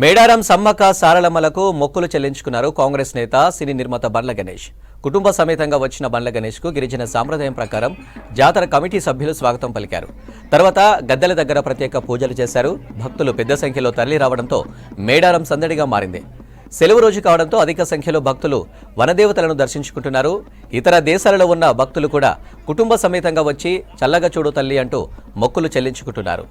మేడారం సమ్మక్క సారలమ్మలకు మొక్కులు చెల్లించుకున్నారు కాంగ్రెస్ నేత సినీ నిర్మాత బండ్ల గణేష్. కుటుంబ సమేతంగా వచ్చిన బండ్ల గణేష్ కు గిరిజన సాంప్రదాయం ప్రకారం జాతర కమిటీ సభ్యులు స్వాగతం పలికారు. తర్వాత గద్దెల దగ్గర ప్రత్యేక పూజలు చేశారు. భక్తులు పెద్ద సంఖ్యలో తరలి రావడంతో మేడారం సందడిగా మారింది. సెలవు రోజు కావడంతో అధిక సంఖ్యలో భక్తులు వనదేవతలను దర్శించుకుంటున్నారు. ఇతర దేశాలలో ఉన్న భక్తులు కూడా కుటుంబ సమేతంగా వచ్చి చల్లగా చూడు తల్లి అంటూ మొక్కులు చెల్లించుకుంటున్నారు.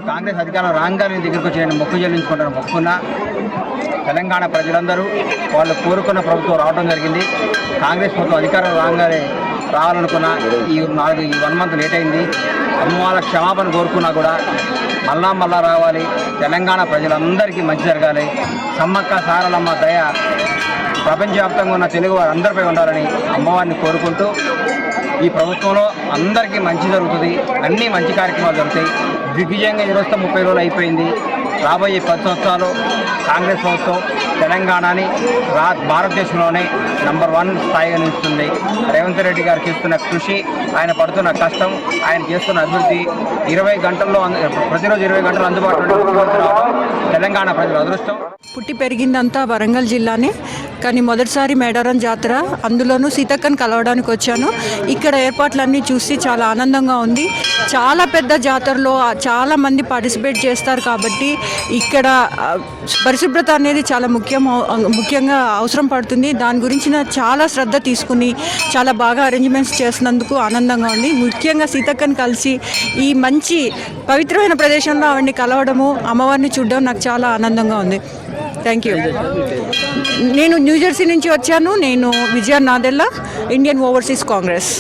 కాంగ్రెస్ అధికారం రాగానే దగ్గరకు వచ్చి నేను మొక్కు చెల్లించుకుంటాను. మొక్కున్న తెలంగాణ ప్రజలందరూ వాళ్ళు కోరుకున్న ప్రభుత్వం రావడం జరిగింది. కాంగ్రెస్ ప్రభుత్వం అధికారం రాగానే రావాలనుకున్న ఈ 1 మంత్ లేట్ అయింది. అమ్మవాళ్ళ క్షమాపణ కోరుకున్నా కూడా మళ్ళా రావాలి. తెలంగాణ ప్రజలందరికీ మంచి జరగాలి. సమ్మక్క సారలమ్మ దయ ప్రపంచవ్యాప్తంగా ఉన్న తెలుగు వారు అందరిపై ఉండాలని అమ్మవారిని కోరుకుంటూ ఈ ప్రభుత్వంలో అందరికీ మంచి జరుగుతుంది. అన్ని మంచి కార్యక్రమాలు జరుగుతాయి. దిగ్విజయంగా ఈరోజుతో 30 రోజులు అయిపోయింది. రాబోయే 10 సంవత్సరాలు కాంగ్రెస్ ప్రభుత్వం తెలంగాణని భారతదేశంలోనే నంబర్ 1 స్థాయిగా నిలుస్తుంది. రేవంత్ రెడ్డి గారు చేస్తున్న కృషి, ఆయన పడుతున్న కష్టం, ఆయన చేస్తున్న అభివృద్ధి 20 గంటల్లో ప్రతిరోజు 20 గంటలు అందుబాటులో తెలంగాణ ప్రజల అదృష్టం. పుట్టి పెరిగిందంతా వరంగల్ జిల్లానే, కానీ మొదటిసారి మేడారం జాతర, అందులోనూ సీతక్కని కలవడానికి వచ్చాను. ఇక్కడ ఏర్పాట్లన్నీ చూసి చాలా ఆనందంగా ఉంది. చాలా పెద్ద జాతరలో చాలా మంది పార్టిసిపేట్ చేస్తారు కాబట్టి ఇక్కడ పరిశుభ్రత అనేది చాలా ముఖ్యంగా అవసరం పడుతుంది. దాని గురించి చాలా శ్రద్ధ తీసుకుని చాలా బాగా అరేంజ్మెంట్స్ చేసినందుకు ఆనందంగా ఉంది. ముఖ్యంగా సీతక్కని కలిసి ఈ మంచి పవిత్రమైన ప్రదేశంలో ఆవిడని కలవడము, అమ్మవారిని చూడడం నాకు చాలా ఆనందంగా ఉంది. Thank you. నేను న్యూజెర్సీ నుంచి వచ్చాను. నేను విజయ నాదెల్లా, ఇండియన్ ఓవర్సీస్ కాంగ్రెస్.